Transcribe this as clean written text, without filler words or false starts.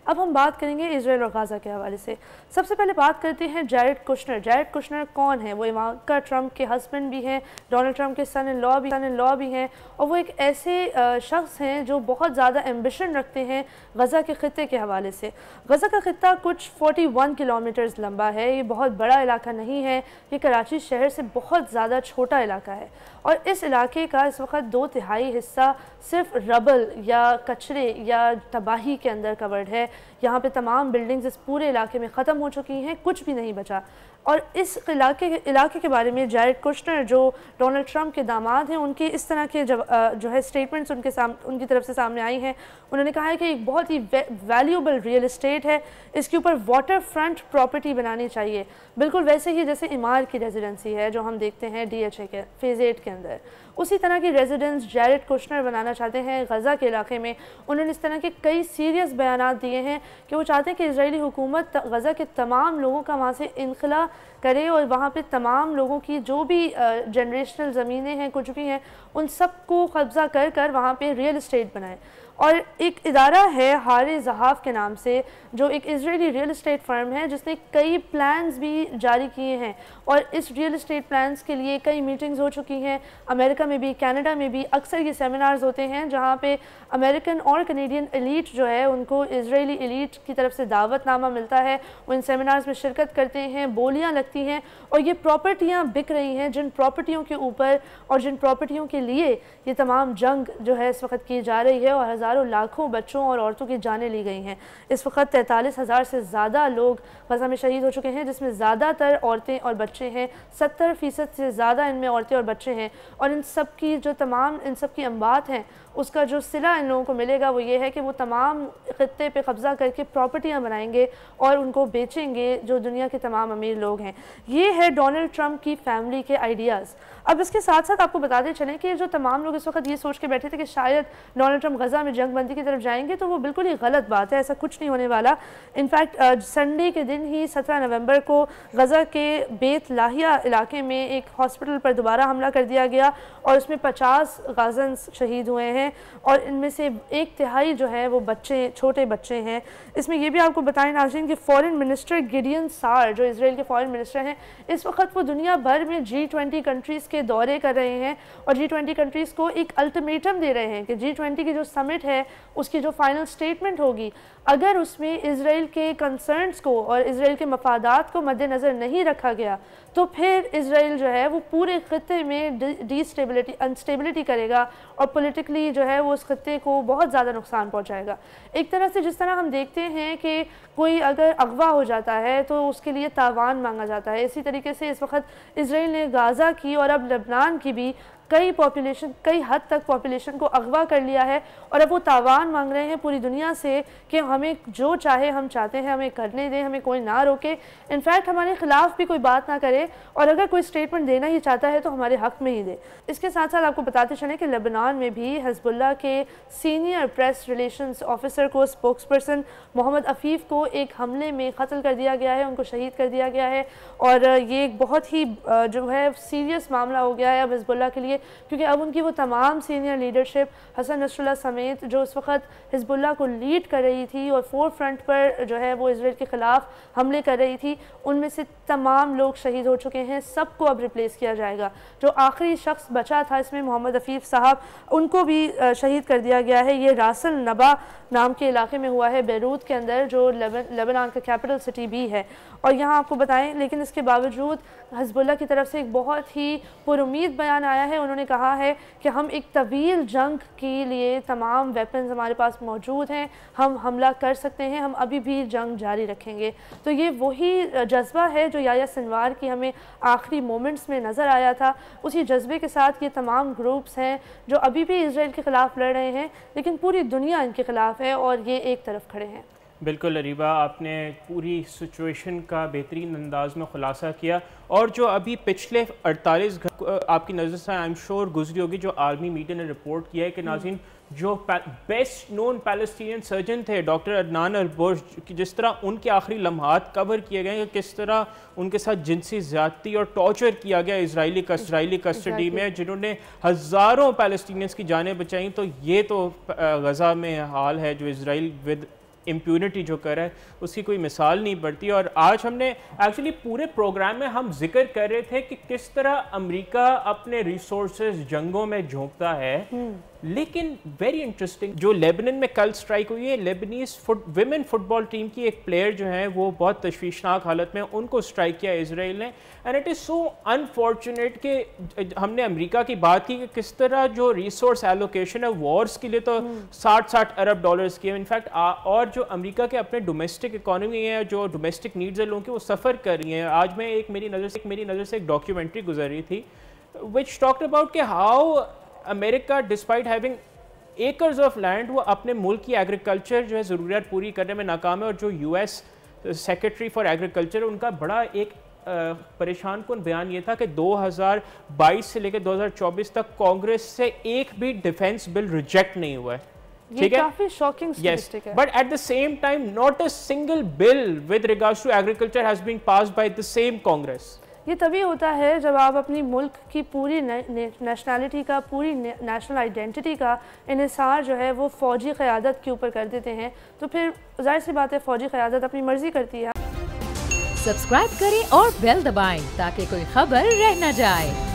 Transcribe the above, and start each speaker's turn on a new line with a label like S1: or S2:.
S1: अब हम बात करेंगे इजराइल और गाज़ा के हवाले से। सबसे पहले बात करते हैं जैरेड कुशनर। जैरेड कुशनर कौन है? वो इवांका ट्रंप के हस्बैंड भी हैं, डोनाल्ड ट्रंप के सन इन लॉ भी हैं, और वो एक ऐसे शख्स हैं जो बहुत ज़्यादा एम्बिशन रखते हैं गज़ा के ख़त्ते के हवाले से। गज़ा का ख़त्ता कुछ 41 किलोमीटर्स लंबा है, ये बहुत बड़ा इलाका नहीं है, ये कराची शहर से बहुत ज़्यादा छोटा इलाका है, और इस इलाके का इस वक्त 2/3 हिस्सा सिर्फ रबल या कचरे या तबाही के अंदर कवर्ड है। यहाँ पे तमाम बिल्डिंग्स इस पूरे इलाके में ख़त्म हो चुकी हैं, कुछ भी नहीं बचा। और इस इलाके के बारे में जैरेड कुशनर जो डोनाल्ड ट्रंप के दामाद हैं, उनकी इस तरह के जो है स्टेटमेंट्स उनकी तरफ से सामने आई हैं। उन्होंने कहा है कि एक बहुत ही वैल्यूएबल रियल इस्टेट है, इसके ऊपर वाटर फ्रंट प्रॉपर्टी बनानी चाहिए, बिल्कुल वैसे ही जैसे इमार की रेजिडेंसी है जो हम देखते हैं DHA के फेज़ 8 के अंदर, उसी तरह की रेजिडेंस जैरेड कुशनर बनाना चाहते हैं गज़ा के इलाके में। उन्होंने इस तरह के कई सीरियस बयानात दिए हैं कि वो चाहते हैं कि इजरायली हुकूमत गज़ा के तमाम लोगों का वहाँ से इनखला करे और वहाँ पे तमाम लोगों की जो भी जनरेशनल ज़मीनें हैं, कुछ भी हैं, उन सब को कब्ज़ा कर कर वहाँ पे रियल इस्टेट बनाए। और एक इदारा है हारे ज़हाफ़ के नाम से, जो एक इजरायली रियल इस्टेट फर्म है जिसने कई प्लान्स भी जारी किए हैं, और इस रियल इस्टेट प्लान्स के लिए कई मीटिंग्स हो चुकी हैं। अमेरिका में भी, कनाडा में भी अक्सर ये सेमिनार्स होते हैं जहाँ पे अमेरिकन और कनेडियन एलीट जो है उनको इजरायली एलीट की तरफ से दावतनामा मिलता है, वो इन सेमिनार्स में शिरकत करते हैं, बोलियाँ लगती हैं, और ये प्रॉपर्टियाँ बिक रही हैं, जिन प्रॉपर्टियों के ऊपर और जिन प्रॉपर्टियों के लिए ये तमाम जंग जो है इस वक्त की जा रही है, और हज़ारों लाखों बच्चों और औरतों की जानें ली गई हैं। इस वक्त 43,000 से ज़्यादा लोग गज़ा में शहीद हो चुके हैं, जिसमें ज़्यादातर औरतें और बच्चे हैं। 70% से ज़्यादा इनमें औरतें और बच्चे हैं, और इन सब की अम्बात हैं, उसका जो सिला इन लोगों को मिलेगा वो ये है कि वो तमाम ख़त्ते पे कब्ज़ा करके प्रॉपर्टियाँ बनाएंगे और उनको बेचेंगे जो दुनिया के तमाम अमीर लोग हैं। ये है डोनाल्ड ट्रंप की फैमिली के आइडियाज़। अब इसके साथ साथ आपको बताते चलें कि जो तमाम लोग इस वक्त ये सोच के बैठे थे कि शायद डोनाल्ड ट्रंप गज़ा में जंगबंदी की तरफ जाएंगे, तो वो बिल्कुल ही गलत बात है, ऐसा कुछ नहीं होने वाला। इनफैक्ट संडे के दिन ही 17 नवंबर को गज़ा के बेत लाहिया इलाके में एक हॉस्पिटल पर दोबारा हमला कर दिया गया, और उसमें 50 गाज़न शहीद हुए हैं, और इनमें से 1/3 जो है वो छोटे बच्चे हैं। इसमें यह भी आपको बताएं नाज़रीन कि फॉरेन मिनिस्टर गिडियन सार, जो इसराइल के फॉरेन मिनिस्टर हैं, इस वक्त वो दुनिया भर में G20 कंट्रीज़ के दौरे कर रहे हैं, और G20 कंट्रीज़ को एक अल्टीमेटम दे रहे हैं कि G20 की जो समिट है उसकी जो फाइनल स्टेटमेंट होगी, अगर उसमें इजराइल के कंसर्न्स को और इजराइल के मफादात को मद्देनज़र नहीं रखा गया, तो फिर इजराइल जो है वो पूरे ख़त्ते में अनस्टेबिलिटी करेगा, और पॉलिटिकली जो है वो उस ख़त्ते को बहुत ज़्यादा नुकसान पहुंचाएगा। एक तरह से जिस तरह हम देखते हैं कि कोई अगर अगवा हो जाता है तो उसके लिए तावान मांगा जाता है, इसी तरीके से इस वक्त इजराइल ने गाज़ा की और अब लेबनान की भी कई हद तक पॉपुलेशन को अगवा कर लिया है, और अब वो तावान मांग रहे हैं पूरी दुनिया से कि हमें जो चाहे हम चाहते हैं हमें करने दें, हमें कोई ना रोके, इनफैक्ट हमारे ख़िलाफ़ भी कोई बात ना करे, और अगर कोई स्टेटमेंट देना ही चाहता है तो हमारे हक़ में ही दे। इसके साथ साथ आपको बताते चलें कि लेबनान में भी हिज़्बुल्लाह के सीनियर प्रेस रिलेशंस ऑफिसर को, स्पोक्सपर्सन मोहम्मद अफीफ़ को एक हमले में कत्ल कर दिया गया है, उनको शहीद कर दिया गया है, और ये एक बहुत ही जो है सीरियस मामला हो गया है अब हिज़्बुल्लाह के लिए, क्योंकि अब उनकी वो तमाम सीनियर लीडरशिप हसन नसरुल्लाह समेत जो उस वक्त हिज़्बुल्लाह को लीड कर रही थी और फोर फ्रंट पर जो है वो इजराइल के ख़िलाफ़ हमले कर रही थी, उनमें से तमाम लोग शहीद हो चुके हैं, सबको अब रिप्लेस किया जाएगा। जो आखिरी शख्स बचा था इसमें मोहम्मद अफीफ़ साहब, उनको भी शहीद कर दिया गया है। ये रासल नबा नाम के इलाके में हुआ है, बैरूत के अंदर, जो लेबनान का कैपिटल सिटी भी है। और यहाँ आपको बताएं, लेकिन इसके बावजूद हिज़्बुल्लाह की तरफ से एक बहुत ही पुरुमीद बयान आया है। उन्होंने कहा है कि हम एक तवील जंग के लिए तमाम वेपन्स हमारे पास मौजूद हैं, हम हमला कर सकते हैं, हम अभी भी जंग जारी रखेंगे। तो ये वही जज्बा है जो याह्या सिनवार की हमें आखिरी मोमेंट्स में नज़र आया था। उसी जज्बे के साथ ये तमाम ग्रुप्स हैं जो अभी भी इजराइल के ख़िलाफ़ लड़ रहे हैं, लेकिन पूरी दुनिया इनके ख़िलाफ़ है और ये एक तरफ खड़े हैं।
S2: बिल्कुल अरीबा, आपने पूरी सिचुएशन का बेहतरीन अंदाज में ख़ुलासा किया, और जो अभी पिछले 48 घंटे आपकी नज़र से आई एम श्योर गुजरी होगी, जो आर्मी मीडिया ने रिपोर्ट किया है कि नाज़रीन जो बेस्ट नोन पैलेस्टीनियन सर्जन थे डॉक्टर अदनान अल-बुर्श, जिस तरह उनके आखिरी लम्हात कवर किए गए कि किस तरह उनके साथ जिनसी ज़्यादती और टॉर्चर किया गया इजरायली कस्टडी में, जिन्होंने हज़ारों पैलेस्टीनियंस की जानें बचाई। तो ये तो गज़ा में हाल है जो इजराइल विद इम्प्यूनिटी जो कर रहा है उसकी कोई मिसाल नहीं पड़ती। और आज हमने एक्चुअली पूरे प्रोग्राम में हम जिक्र कर रहे थे कि किस तरह अमेरिका अपने रिसोर्सेज जंगों में झोंकता है, लेकिन वेरी इंटरेस्टिंग जो लेबनान में कल स्ट्राइक हुई है, लेबनीज विमेन फुटबॉल टीम की एक प्लेयर जो है वो बहुत तशवीशनाक हालत में, उनको स्ट्राइक किया इसराइल ने। And it is so unfortunate कि हमने अमेरिका की बात की कि किस तरह जो रिसोर्स एलोकेशन है वॉर्स के लिए तो 60 अरब डॉलर्स की है इनफैक्ट, और जो अमेरिका के अपने डोमेस्टिक इकोनॉमी है, जो डोमेस्टिक नीड्स है लोगों की, वो सफ़र कर रही हैं। आज मैं मेरी नज़र से एक डॉक्यूमेंट्री गुजर रही थी विच टॉक्ड अबाउट कि how America despite having acres of land वो अपने मुल्क की एग्रीकल्चर जो है ज़रूरियात पूरी करने में नाकाम है। और जो यूएस सेक्रेटरी फॉर एग्रीकल्चर उनका बड़ा एक परेशान कुन बयान ये था कि 2022 से लेकर 2024 तक कांग्रेस से एक भी डिफेंस बिल रिजेक्ट नहीं हुआ है।
S1: ये काफी शॉकिंग स्टैटिस्टिक है।
S2: But at the same time not a single bill with regards to agriculture has been passed by the same Congress.
S1: ये तभी होता है जब आप अपनी मुल्क की पूरी नेशनैलिटी का, पूरी नेशनल आइडेंटिटी का इन्हिसार जो है वो फ़ौजी क़यादत के ऊपर कर देते हैं, तो फिर ज़ाहिर सी बात है फ़ौजी क़यादत अपनी मर्ज़ी करती है।
S3: सब्सक्राइब करें और बेल दबाएं ताकि कोई खबर रह न जाए।